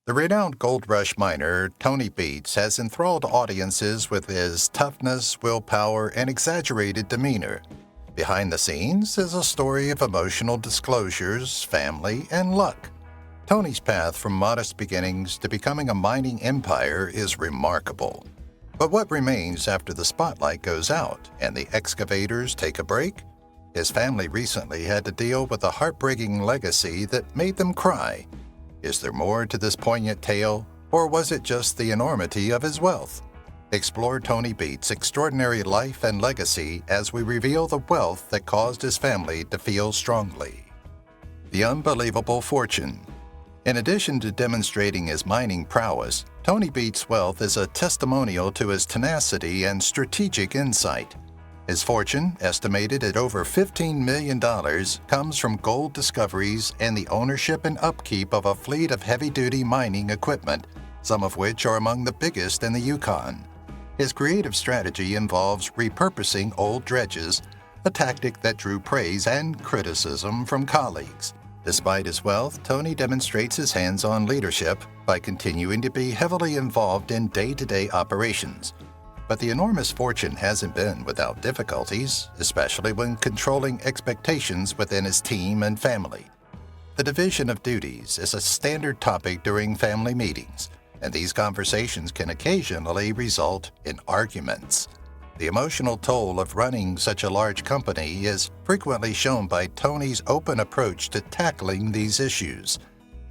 The renowned gold rush miner Tony Beets has enthralled audiences with his toughness, willpower, and exaggerated demeanor. Behind the scenes is a story of emotional disclosures, family, and luck. Tony's path from modest beginnings to becoming a mining empire is remarkable. But what remains after the spotlight goes out and the excavators take a break? His family recently had to deal with a heartbreaking legacy that made them cry. Is there more to this poignant tale, or was it just the enormity of his wealth? Explore Tony Beets' extraordinary life and legacy as we reveal the wealth that caused his family to feel strongly. The unbelievable fortune. In addition to demonstrating his mining prowess, Tony Beets' wealth is a testimonial to his tenacity and strategic insight. His fortune, estimated at over $15 million, comes from gold discoveries and the ownership and upkeep of a fleet of heavy-duty mining equipment, some of which are among the biggest in the Yukon. His creative strategy involves repurposing old dredges, a tactic that drew praise and criticism from colleagues. Despite his wealth, Tony demonstrates his hands-on leadership by continuing to be heavily involved in day-to-day operations. But the enormous fortune hasn't been without difficulties, especially when controlling expectations within his team and family. The division of duties is a standard topic during family meetings, and these conversations can occasionally result in arguments. The emotional toll of running such a large company is frequently shown by Tony's open approach to tackling these issues.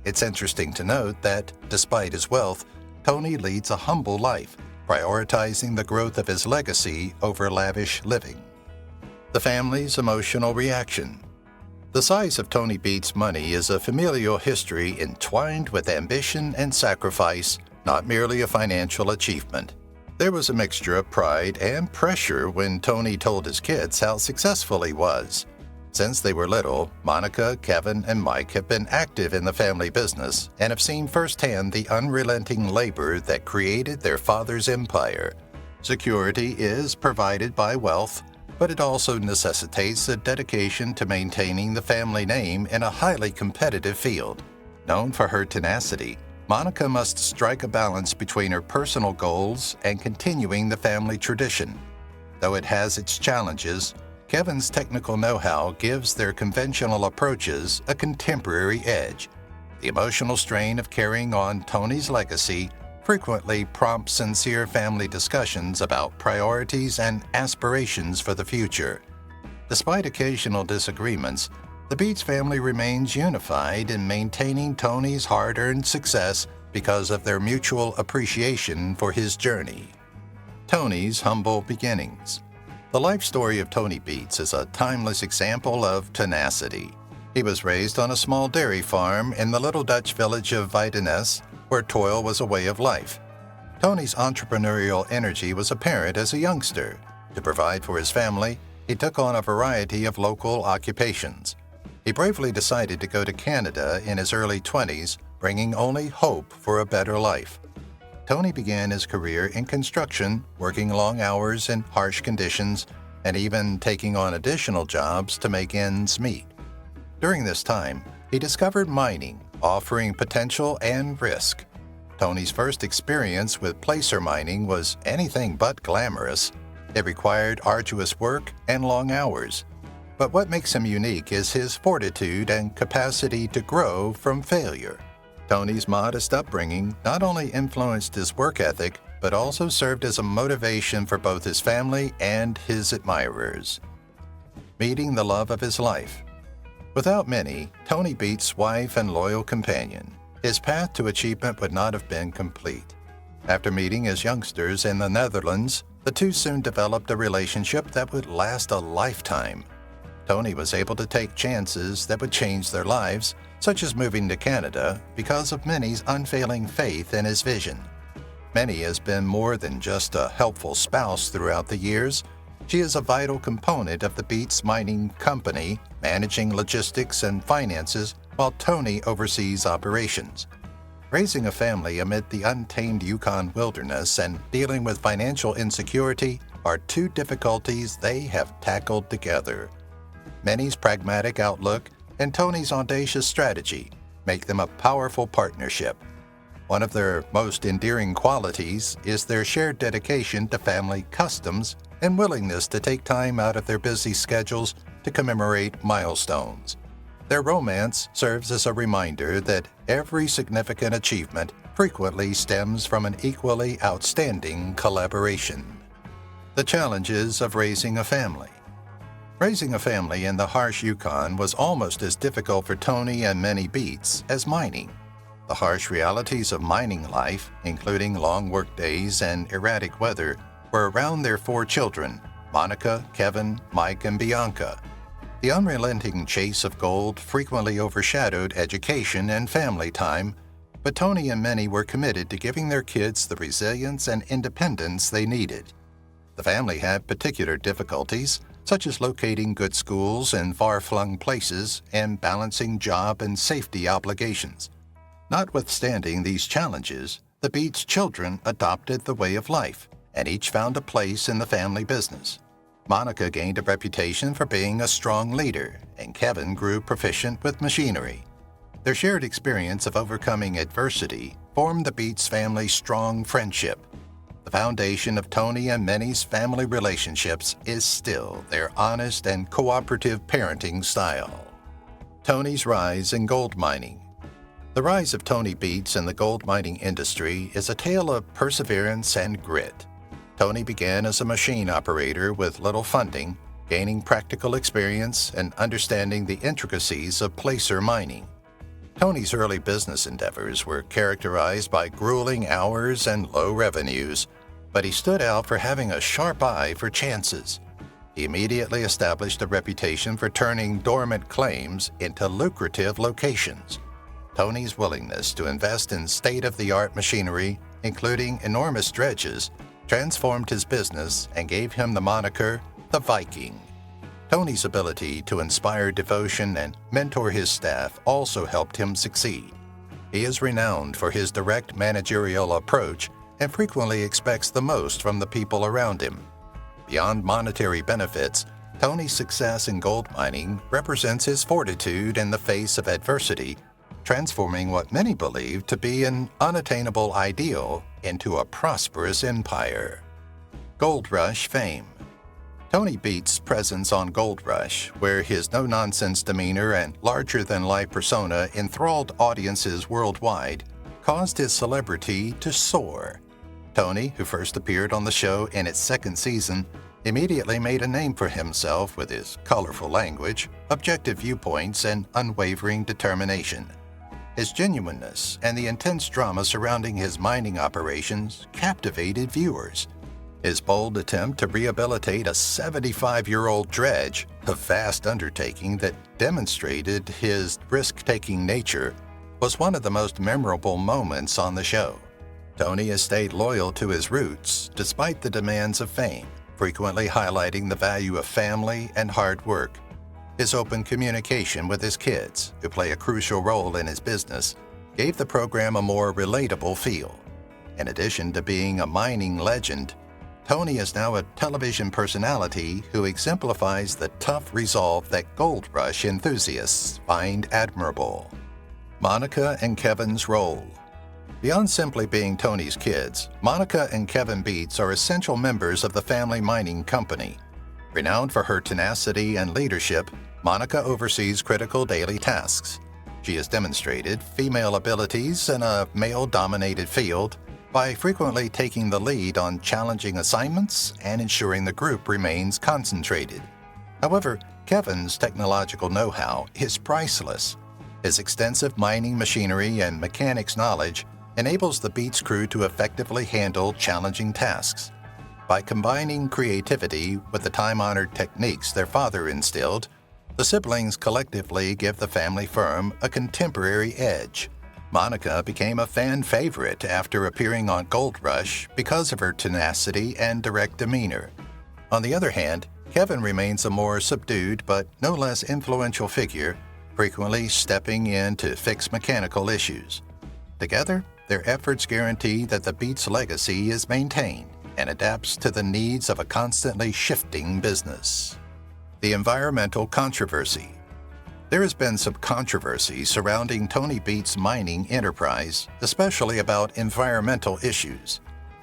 It's interesting to note that, despite his wealth, Tony leads a humble life, prioritizing the growth of his legacy over lavish living. The family's emotional reaction. The size of Tony Beets' money is a familial history entwined with ambition and sacrifice, not merely a financial achievement. There was a mixture of pride and pressure when Tony told his kids how successful he was. Since they were little, Monica, Kevin, and Mike have been active in the family business and have seen firsthand the unrelenting labor that created their father's empire. Security is provided by wealth, but it also necessitates a dedication to maintaining the family name in a highly competitive field. Known for her tenacity, Monica must strike a balance between her personal goals and continuing the family tradition. Though it has its challenges, Kevin's technical know-how gives their conventional approaches a contemporary edge. The emotional strain of carrying on Tony's legacy frequently prompts sincere family discussions about priorities and aspirations for the future. Despite occasional disagreements, the Beets family remains unified in maintaining Tony's hard-earned success because of their mutual appreciation for his journey. Tony's humble beginnings. The life story of Tony Beets is a timeless example of tenacity. He was raised on a small dairy farm in the little Dutch village of Weidenes, where toil was a way of life. Tony's entrepreneurial energy was apparent as a youngster. To provide for his family, he took on a variety of local occupations. He bravely decided to go to Canada in his early 20s, bringing only hope for a better life. Tony began his career in construction, working long hours in harsh conditions, and even taking on additional jobs to make ends meet. During this time, he discovered mining, offering potential and risk. Tony's first experience with placer mining was anything but glamorous. It required arduous work and long hours. But what makes him unique is his fortitude and capacity to grow from failure. Tony's modest upbringing not only influenced his work ethic, but also served as a motivation for both his family and his admirers. Meeting the love of his life. Without Mannys, Tony Beets' wife and loyal companion, his path to achievement would not have been complete. After meeting as youngsters in the Netherlands, the two soon developed a relationship that would last a lifetime. Tony was able to take chances that would change their lives, such as moving to Canada, because of Mannys' unfailing faith in his vision. Mannys has been more than just a helpful spouse throughout the years. She is a vital component of the Beets Mining Company, managing logistics and finances while Tony oversees operations. Raising a family amid the untamed Yukon wilderness and dealing with financial insecurity are two difficulties they have tackled together. Mannys' pragmatic outlook and Tony's audacious strategy make them a powerful partnership. One of their most endearing qualities is their shared dedication to family customs and willingness to take time out of their busy schedules to commemorate milestones. Their romance serves as a reminder that every significant achievement frequently stems from an equally outstanding collaboration. The challenges of raising a family. Raising a family in the harsh Yukon was almost as difficult for Tony and Mannys Beets as mining. The harsh realities of mining life, including long workdays and erratic weather, were around their 4 children, Monica, Kevin, Mike, and Bianca. The unrelenting chase of gold frequently overshadowed education and family time, but Tony and Mannys were committed to giving their kids the resilience and independence they needed. The family had particular difficulties, such as locating good schools in far-flung places and balancing job and safety obligations. Notwithstanding these challenges, the Beets children adopted the way of life, and each found a place in the family business. Monica gained a reputation for being a strong leader, and Kevin grew proficient with machinery. Their shared experience of overcoming adversity formed the Beets family's strong friendship. The foundation of Tony and Mannys' family relationships is still their honest and cooperative parenting style. Tony's rise in gold mining. The rise of Tony Beets in the gold mining industry is a tale of perseverance and grit. Tony began as a machine operator with little funding, gaining practical experience and understanding the intricacies of placer mining. Tony's early business endeavors were characterized by grueling hours and low revenues, but he stood out for having a sharp eye for chances. He immediately established a reputation for turning dormant claims into lucrative locations. Tony's willingness to invest in state-of-the-art machinery, including enormous dredges, transformed his business and gave him the moniker the Viking. Tony's ability to inspire devotion and mentor his staff also helped him succeed. He is renowned for his direct managerial approach and frequently expects the most from the people around him. Beyond monetary benefits, Tony's success in gold mining represents his fortitude in the face of adversity, transforming what many believe to be an unattainable ideal into a prosperous empire. Gold Rush fame. Tony Beets' presence on Gold Rush, where his no-nonsense demeanor and larger-than-life persona enthralled audiences worldwide, caused his celebrity to soar. Tony, who first appeared on the show in its 2nd season, immediately made a name for himself with his colorful language, objective viewpoints, and unwavering determination. His genuineness and the intense drama surrounding his mining operations captivated viewers. His bold attempt to rehabilitate a 75-year-old dredge, a vast undertaking that demonstrated his risk-taking nature, was one of the most memorable moments on the show. Tony has stayed loyal to his roots despite the demands of fame, frequently highlighting the value of family and hard work. His open communication with his kids, who play a crucial role in his business, gave the program a more relatable feel. In addition to being a mining legend, Tony is now a television personality who exemplifies the tough resolve that Gold Rush enthusiasts find admirable. Monica and Kevin's role. Beyond simply being Tony's kids, Monica and Kevin Beets are essential members of the family mining company. Renowned for her tenacity and leadership, Monica oversees critical daily tasks. She has demonstrated female abilities in a male-dominated field by frequently taking the lead on challenging assignments and ensuring the group remains concentrated. However, Kevin's technological know-how is priceless. His extensive mining machinery and mechanics knowledge enables the Beets crew to effectively handle challenging tasks. By combining creativity with the time-honored techniques their father instilled, the siblings collectively give the family firm a contemporary edge. Monica became a fan favorite after appearing on Gold Rush because of her tenacity and direct demeanor. On the other hand, Kevin remains a more subdued but no less influential figure, frequently stepping in to fix mechanical issues. Together, their efforts guarantee that the Beets legacy is maintained and adapts to the needs of a constantly shifting business. The environmental controversy. There has been some controversy surrounding Tony Beets' mining enterprise, especially about environmental issues.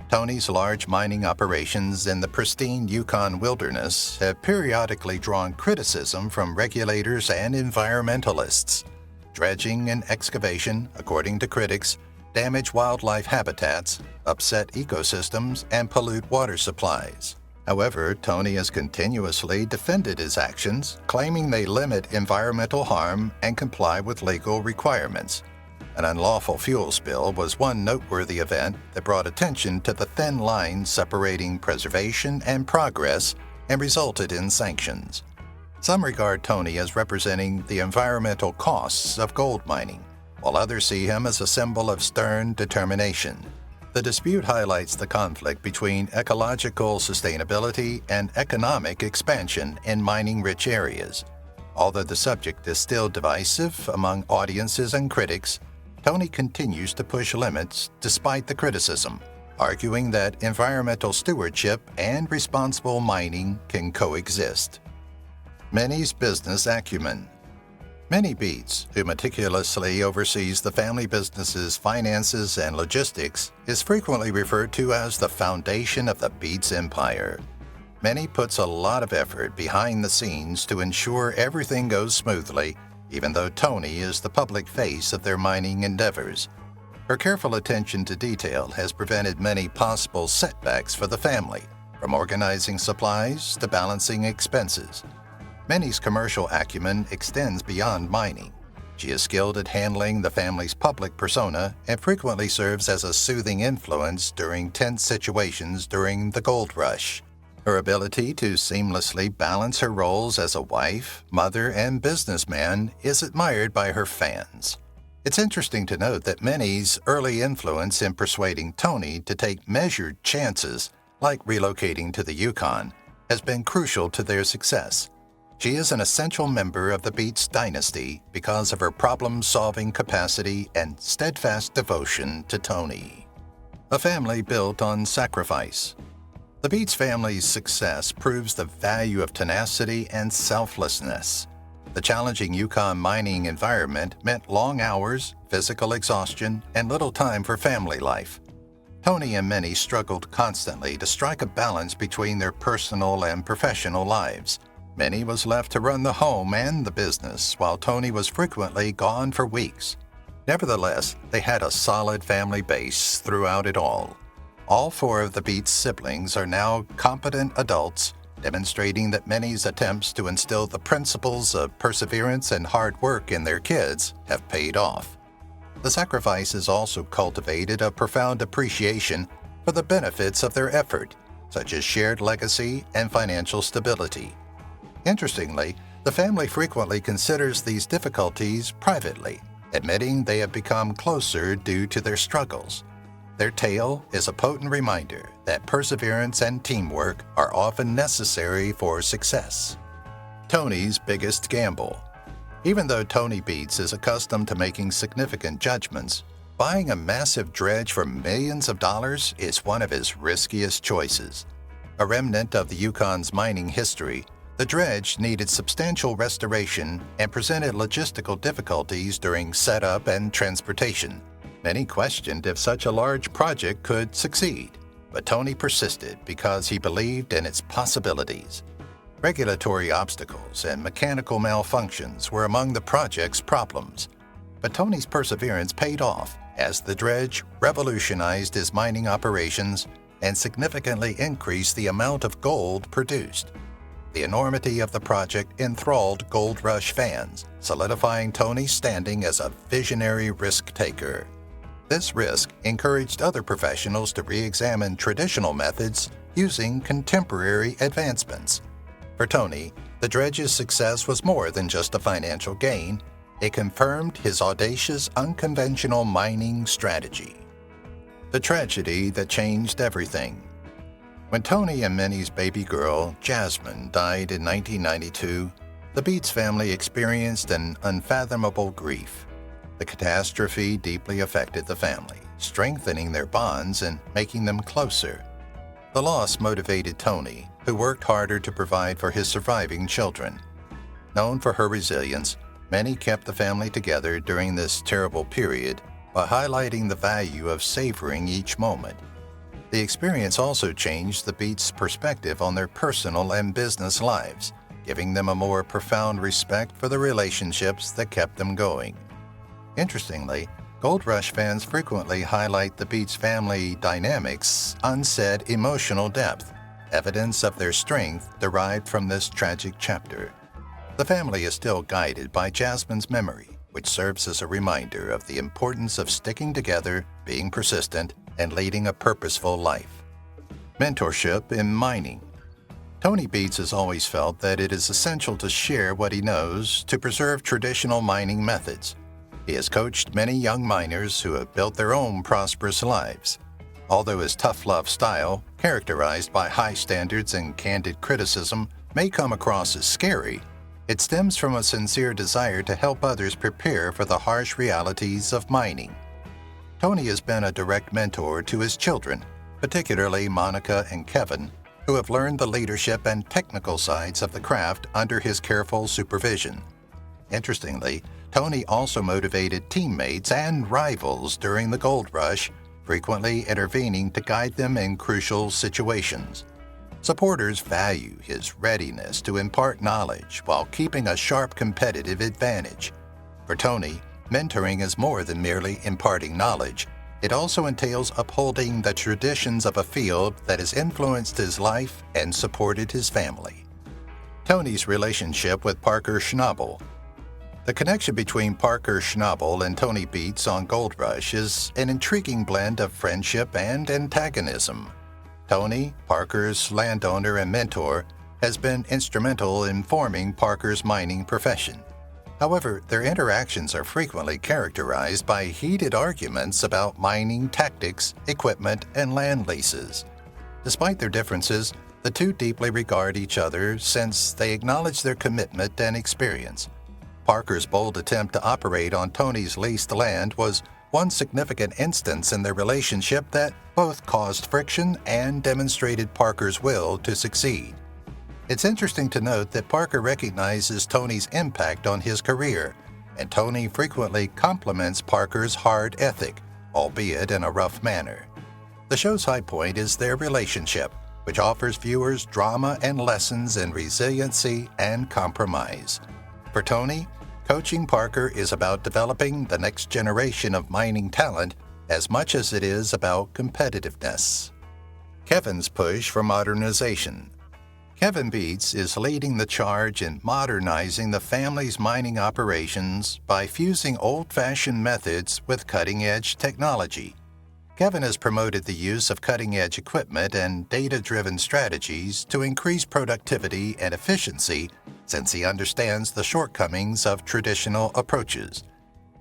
Tony's large mining operations in the pristine Yukon wilderness have periodically drawn criticism from regulators and environmentalists. Dredging and excavation, according to critics, damage wildlife habitats, upset ecosystems, and pollute water supplies. However, Tony has continuously defended his actions, claiming they limit environmental harm and comply with legal requirements. An unlawful fuel spill was one noteworthy event that brought attention to the thin line separating preservation and progress and resulted in sanctions. Some regard Tony as representing the environmental costs of gold mining, while others see him as a symbol of stern determination. The dispute highlights the conflict between ecological sustainability and economic expansion in mining-rich areas. Although the subject is still divisive among audiences and critics, Tony continues to push limits despite the criticism, arguing that environmental stewardship and responsible mining can coexist. Mannys business acumen. Mannys Beets, who meticulously oversees the family business's finances and logistics, is frequently referred to as the foundation of the Beets empire. Mannys puts a lot of effort behind the scenes to ensure everything goes smoothly, even though Tony is the public face of their mining endeavors. Her careful attention to detail has prevented many possible setbacks for the family, from organizing supplies to balancing expenses. Mannys' commercial acumen extends beyond mining. She is skilled at handling the family's public persona and frequently serves as a soothing influence during tense situations during the gold rush. Her ability to seamlessly balance her roles as a wife, mother, and businessman is admired by her fans. It's interesting to note that Mannys' early influence in persuading Tony to take measured chances, like relocating to the Yukon, has been crucial to their success. She is an essential member of the Beets dynasty because of her problem-solving capacity and steadfast devotion to Tony. A family built on sacrifice. The Beets family's success proves the value of tenacity and selflessness. The challenging Yukon mining environment meant long hours, physical exhaustion, and little time for family life. Tony and Mannys struggled constantly to strike a balance between their personal and professional lives. Mannys was left to run the home and the business, while Tony was frequently gone for weeks. Nevertheless, they had a solid family base throughout it all. All four of the Beets siblings are now competent adults, demonstrating that Mannys' attempts to instill the principles of perseverance and hard work in their kids have paid off. The sacrifice has also cultivated a profound appreciation for the benefits of their effort, such as shared legacy and financial stability. Interestingly, the family frequently considers these difficulties privately, admitting they have become closer due to their struggles. Their tale is a potent reminder that perseverance and teamwork are often necessary for success. Tony's biggest gamble. Even though Tony Beets is accustomed to making significant judgments, buying a massive dredge for millions of dollars is one of his riskiest choices. A remnant of the Yukon's mining history, the dredge needed substantial restoration and presented logistical difficulties during setup and transportation. Many questioned if such a large project could succeed, but Tony persisted because he believed in its possibilities. Regulatory obstacles and mechanical malfunctions were among the project's problems, but Tony's perseverance paid off as the dredge revolutionized his mining operations and significantly increased the amount of gold produced. The enormity of the project enthralled Gold Rush fans, solidifying Tony's standing as a visionary risk-taker. This risk encouraged other professionals to re-examine traditional methods using contemporary advancements. For Tony, the dredge's success was more than just a financial gain. It confirmed his audacious, unconventional mining strategy. The tragedy that changed everything. When Tony and Mannys' baby girl, Jasmine, died in 1992, the Beets family experienced an unfathomable grief. The catastrophe deeply affected the family, strengthening their bonds and making them closer. The loss motivated Tony, who worked harder to provide for his surviving children. Known for her resilience, Many kept the family together during this terrible period by highlighting the value of savoring each moment. The experience also changed the Beets' perspective on their personal and business lives, giving them a more profound respect for the relationships that kept them going. Interestingly, Gold Rush fans frequently highlight the Beets' family dynamics' unsaid emotional depth, evidence of their strength derived from this tragic chapter. The family is still guided by Jasmine's memory, which serves as a reminder of the importance of sticking together, being persistent, and leading a purposeful life. Mentorship in mining. Tony Beets has always felt that it is essential to share what he knows to preserve traditional mining methods. He has coached many young miners who have built their own prosperous lives. Although his tough love style, characterized by high standards and candid criticism, may come across as scary, it stems from a sincere desire to help others prepare for the harsh realities of mining. Tony has been a direct mentor to his children, particularly Monica and Kevin, who have learned the leadership and technical sides of the craft under his careful supervision. Interestingly, Tony also motivated teammates and rivals during the gold rush, frequently intervening to guide them in crucial situations. Supporters value his readiness to impart knowledge while keeping a sharp competitive advantage. For Tony, mentoring is more than merely imparting knowledge. It also entails upholding the traditions of a field that has influenced his life and supported his family. Tony's relationship with Parker Schnabel. The connection between Parker Schnabel and Tony Beets on Gold Rush is an intriguing blend of friendship and antagonism. Tony, Parker's landowner and mentor, has been instrumental in forming Parker's mining profession. However, their interactions are frequently characterized by heated arguments about mining tactics, equipment, and land leases. Despite their differences, the two deeply regard each other since they acknowledge their commitment and experience. Parker's bold attempt to operate on Tony's leased land was one significant instance in their relationship that both caused friction and demonstrated Parker's will to succeed. It's interesting to note that Parker recognizes Tony's impact on his career, and Tony frequently compliments Parker's hard ethic, albeit in a rough manner. The show's high point is their relationship, which offers viewers drama and lessons in resiliency and compromise. For Tony, coaching Parker is about developing the next generation of mining talent as much as it is about competitiveness. Kevin's push for modernization. Kevin Beets is leading the charge in modernizing the family's mining operations by fusing old-fashioned methods with cutting-edge technology. Kevin has promoted the use of cutting-edge equipment and data-driven strategies to increase productivity and efficiency since he understands the shortcomings of traditional approaches.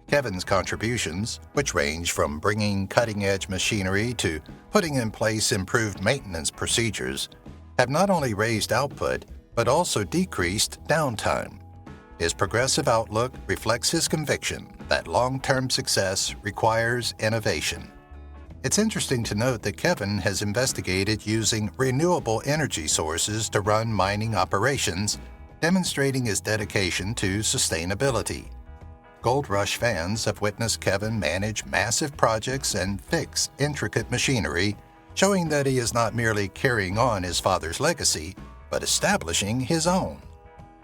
Kevin's contributions, which range from bringing cutting-edge machinery to putting in place improved maintenance procedures, have not only raised output but also decreased downtime. His progressive outlook reflects his conviction that long-term success requires innovation. It's interesting to note that Kevin has investigated using renewable energy sources to run mining operations, demonstrating his dedication to sustainability. Gold Rush fans have witnessed Kevin manage massive projects and fix intricate machinery, showing that he is not merely carrying on his father's legacy, but establishing his own.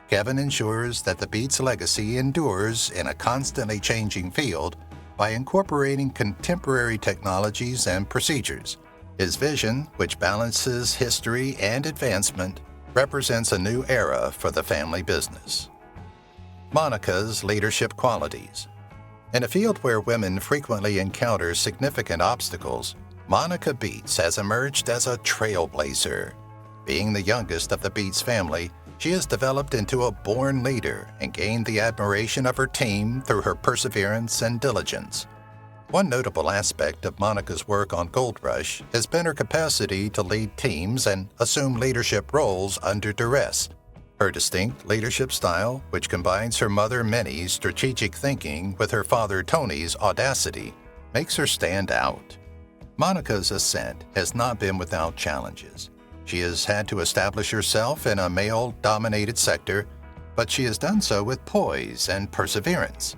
Kevin ensures that the Beets legacy endures in a constantly changing field by incorporating contemporary technologies and procedures. His vision, which balances history and advancement, represents a new era for the family business. Monica's leadership qualities. In a field where women frequently encounter significant obstacles, Monica Beets has emerged as a trailblazer. Being the youngest of the Beets family, she has developed into a born leader and gained the admiration of her team through her perseverance and diligence. One notable aspect of Monica's work on Gold Rush has been her capacity to lead teams and assume leadership roles under duress. Her distinct leadership style, which combines her mother Mannys' strategic thinking with her father Tony's audacity, makes her stand out. Monica's ascent has not been without challenges. She has had to establish herself in a male-dominated sector, but she has done so with poise and perseverance.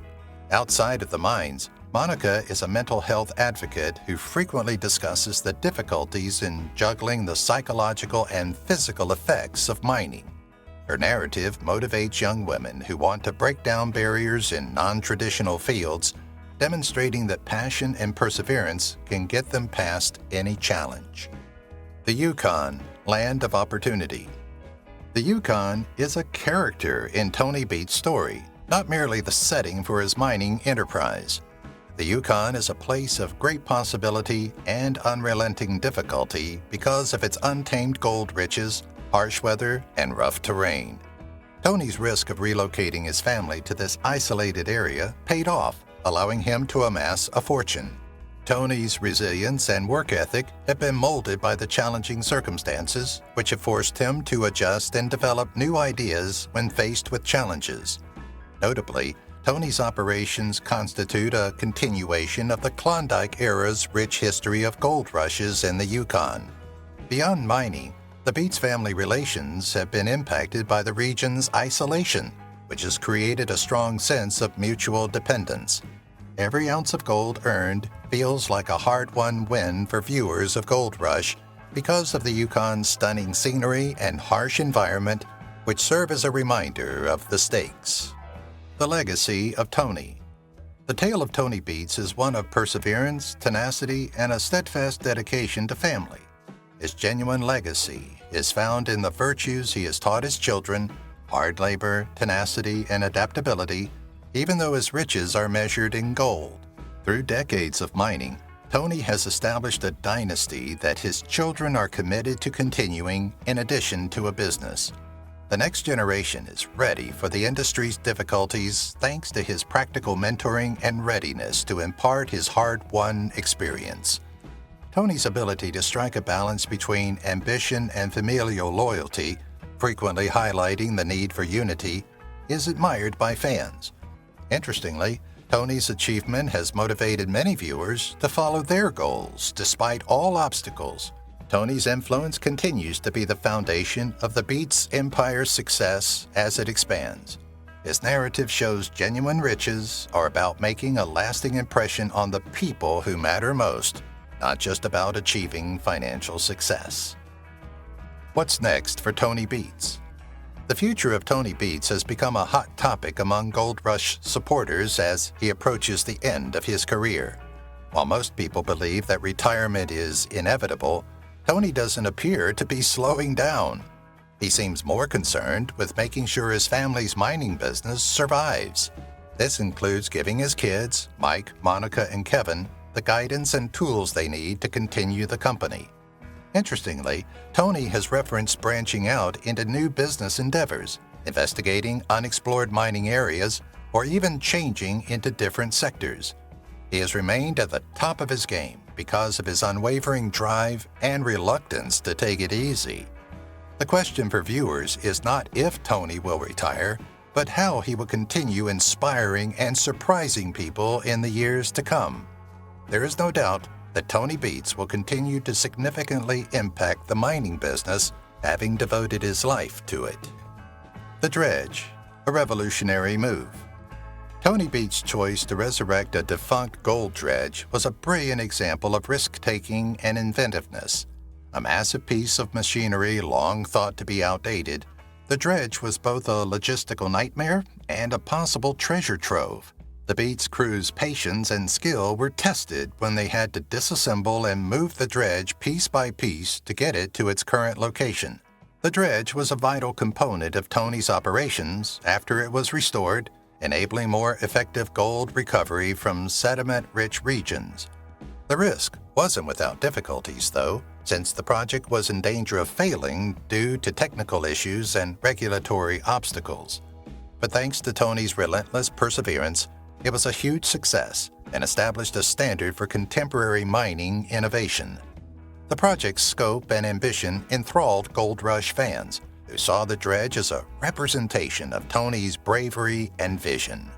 Outside of the mines, Monica is a mental health advocate who frequently discusses the difficulties in juggling the psychological and physical effects of mining. Her narrative motivates young women who want to break down barriers in non-traditional fields, demonstrating that passion and perseverance can get them past any challenge. The Yukon, Land of Opportunity. The Yukon is a character in Tony Beets' story, not merely the setting for his mining enterprise. The Yukon is a place of great possibility and unrelenting difficulty because of its untamed gold riches, harsh weather, and rough terrain. Tony's risk of relocating his family to this isolated area paid off, allowing him to amass a fortune. Tony's resilience and work ethic have been molded by the challenging circumstances, which have forced him to adjust and develop new ideas when faced with challenges. Notably, Tony's operations constitute a continuation of the Klondike era's rich history of gold rushes in the Yukon. Beyond mining, the Beets family relations have been impacted by the region's isolation, which has created a strong sense of mutual dependence. Every ounce of gold earned feels like a hard-won win for viewers of Gold Rush because of the Yukon's stunning scenery and harsh environment, which serve as a reminder of the stakes. The legacy of Tony. The tale of Tony Beets is one of perseverance, tenacity, and a steadfast dedication to family. His genuine legacy is found in the virtues he has taught his children: hard labor, tenacity, and adaptability, even though his riches are measured in gold. Through decades of mining, Tony has established a dynasty that his children are committed to continuing in addition to a business. The next generation is ready for the industry's difficulties thanks to his practical mentoring and readiness to impart his hard-won experience. Tony's ability to strike a balance between ambition and familial loyalty, frequently highlighting the need for unity, is admired by fans. Interestingly, Tony's achievement has motivated many viewers to follow their goals despite all obstacles. Tony's influence continues to be the foundation of the Beets empire's success as it expands. His narrative shows genuine riches are about making a lasting impression on the people who matter most, not just about achieving financial success. What's next for Tony Beets? The future of Tony Beets has become a hot topic among Gold Rush supporters as he approaches the end of his career. While most people believe that retirement is inevitable, Tony doesn't appear to be slowing down. He seems more concerned with making sure his family's mining business survives. This includes giving his kids, Mike, Monica, and Kevin, the guidance and tools they need to continue the company. Interestingly, Tony has referenced branching out into new business endeavors, investigating unexplored mining areas, or even changing into different sectors. He has remained at the top of his game because of his unwavering drive and reluctance to take it easy. The question for viewers is not if Tony will retire, but how he will continue inspiring and surprising people in the years to come. There is no doubt that Tony Beets will continue to significantly impact the mining business, having devoted his life to it. The Dredge, a revolutionary move. Tony Beets' choice to resurrect a defunct gold dredge was a brilliant example of risk-taking and inventiveness. A massive piece of machinery long thought to be outdated, the dredge was both a logistical nightmare and a possible treasure trove. The Beets crew's patience and skill were tested when they had to disassemble and move the dredge piece by piece to get it to its current location. The dredge was a vital component of Tony's operations after it was restored, enabling more effective gold recovery from sediment-rich regions. The risk wasn't without difficulties, though, since the project was in danger of failing due to technical issues and regulatory obstacles. But thanks to Tony's relentless perseverance, it was a huge success and established a standard for contemporary mining innovation. The project's scope and ambition enthralled Gold Rush fans, who saw the dredge as a representation of Tony's bravery and vision.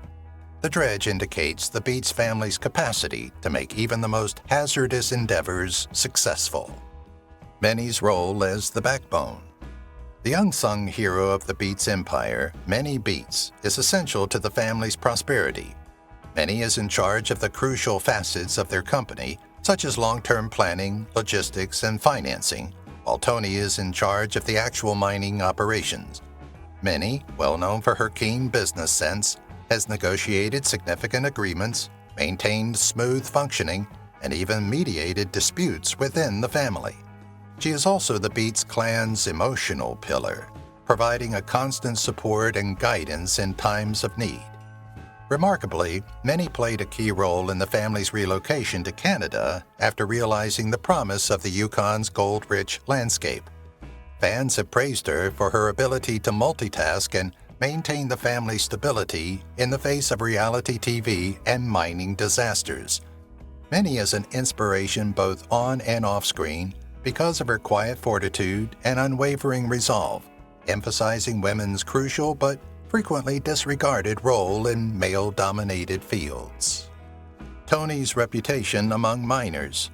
The dredge indicates the Beets family's capacity to make even the most hazardous endeavors successful. Mannys' role as the backbone. The unsung hero of the Beets empire, Mannys Beets, is essential to the family's prosperity. Manny is in charge of the crucial facets of their company, such as long-term planning, logistics, and financing, while Tony is in charge of the actual mining operations. Manny, well known for her keen business sense, has negotiated significant agreements, maintained smooth functioning, and even mediated disputes within the family. She is also the Beets clan's emotional pillar, providing a constant support and guidance in times of need. Remarkably, Manny played a key role in the family's relocation to Canada after realizing the promise of the Yukon's gold-rich landscape. Fans have praised her for her ability to multitask and maintain the family's stability in the face of reality TV and mining disasters. Manny is an inspiration both on and off screen because of her quiet fortitude and unwavering resolve, emphasizing women's crucial but frequently disregarded role in male-dominated fields. Tony's reputation among miners.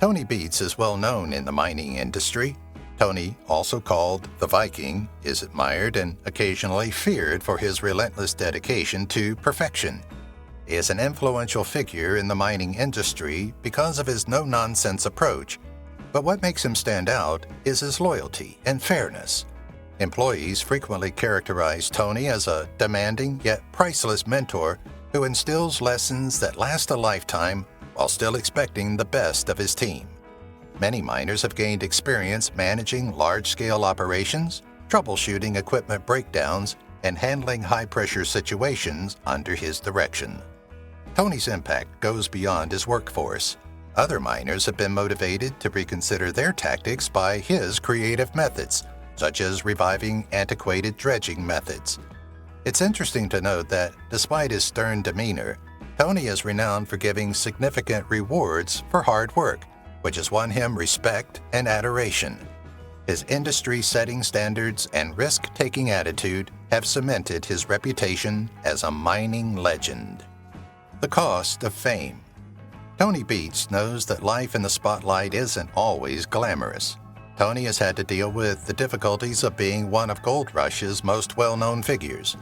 Tony Beets is well known in the mining industry. Tony, also called the Viking, is admired and occasionally feared for his relentless dedication to perfection. He is an influential figure in the mining industry because of his no-nonsense approach, but what makes him stand out is his loyalty and fairness. Employees frequently characterize Tony as a demanding yet priceless mentor who instills lessons that last a lifetime while still expecting the best of his team. Many miners have gained experience managing large-scale operations, troubleshooting equipment breakdowns, and handling high-pressure situations under his direction. Tony's impact goes beyond his workforce. Other miners have been motivated to reconsider their tactics by his creative methods, such as reviving antiquated dredging methods. It's interesting to note that, despite his stern demeanor, Tony is renowned for giving significant rewards for hard work, which has won him respect and adoration. His industry-setting standards and risk-taking attitude have cemented his reputation as a mining legend. The cost of fame. Tony Beets knows that life in the spotlight isn't always glamorous. Tony has had to deal with the difficulties of being one of Gold Rush's most well-known figures.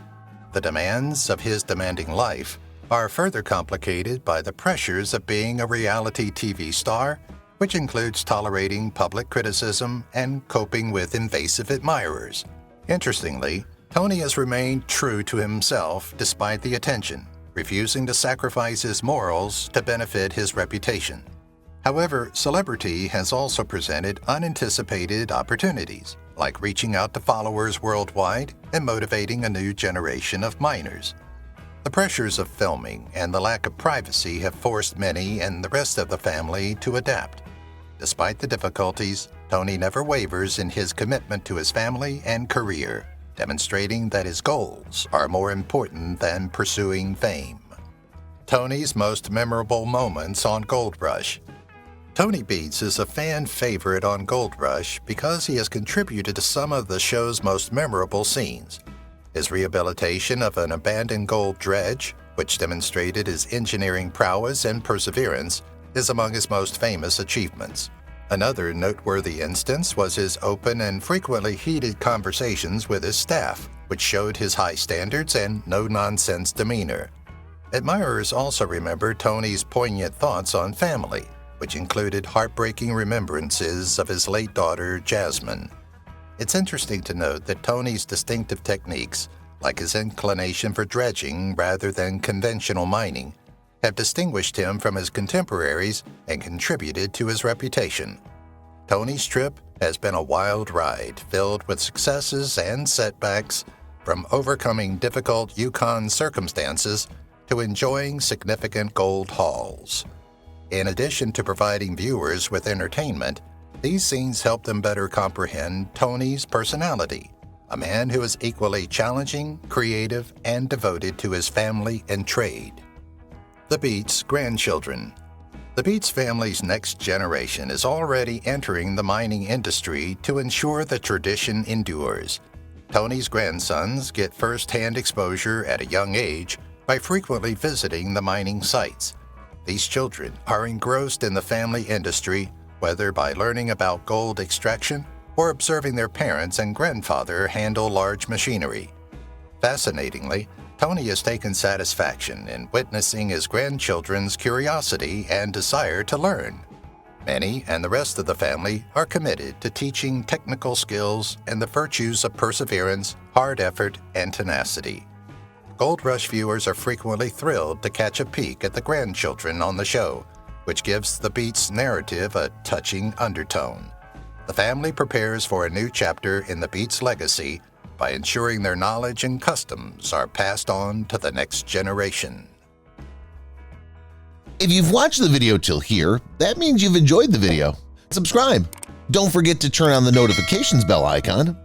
The demands of his demanding life are further complicated by the pressures of being a reality TV star, which includes tolerating public criticism and coping with invasive admirers. Interestingly, Tony has remained true to himself despite the attention, refusing to sacrifice his morals to benefit his reputation. However, celebrity has also presented unanticipated opportunities, like reaching out to followers worldwide and motivating a new generation of miners. The pressures of filming and the lack of privacy have forced Manny and the rest of the family to adapt. Despite the difficulties, Tony never wavers in his commitment to his family and career, demonstrating that his goals are more important than pursuing fame. Tony's most memorable moments on Gold Rush. Tony Beets is a fan favorite on Gold Rush because he has contributed to some of the show's most memorable scenes. His rehabilitation of an abandoned gold dredge, which demonstrated his engineering prowess and perseverance, is among his most famous achievements. Another noteworthy instance was his open and frequently heated conversations with his staff, which showed his high standards and no-nonsense demeanor. Admirers also remember Tony's poignant thoughts on family, which included heartbreaking remembrances of his late daughter, Jasmine. It's interesting to note that Tony's distinctive techniques, like his inclination for dredging rather than conventional mining, have distinguished him from his contemporaries and contributed to his reputation. Tony's trip has been a wild ride filled with successes and setbacks, from overcoming difficult Yukon circumstances to enjoying significant gold hauls. In addition to providing viewers with entertainment, these scenes help them better comprehend Tony's personality, a man who is equally challenging, creative, and devoted to his family and trade. The Beets grandchildren. The Beets family's next generation is already entering the mining industry to ensure the tradition endures. Tony's grandsons get first-hand exposure at a young age by frequently visiting the mining sites. These children are engrossed in the family industry, whether by learning about gold extraction, or observing their parents and grandfather handle large machinery. Fascinatingly, Tony has taken satisfaction in witnessing his grandchildren's curiosity and desire to learn. Manny and the rest of the family are committed to teaching technical skills and the virtues of perseverance, hard effort, and tenacity. Gold Rush viewers are frequently thrilled to catch a peek at the grandchildren on the show, which gives the Beets narrative a touching undertone. The family prepares for a new chapter in the Beets legacy by ensuring their knowledge and customs are passed on to the next generation. If you've watched the video till here, that means you've enjoyed the video. Subscribe. Don't forget to turn on the notifications bell icon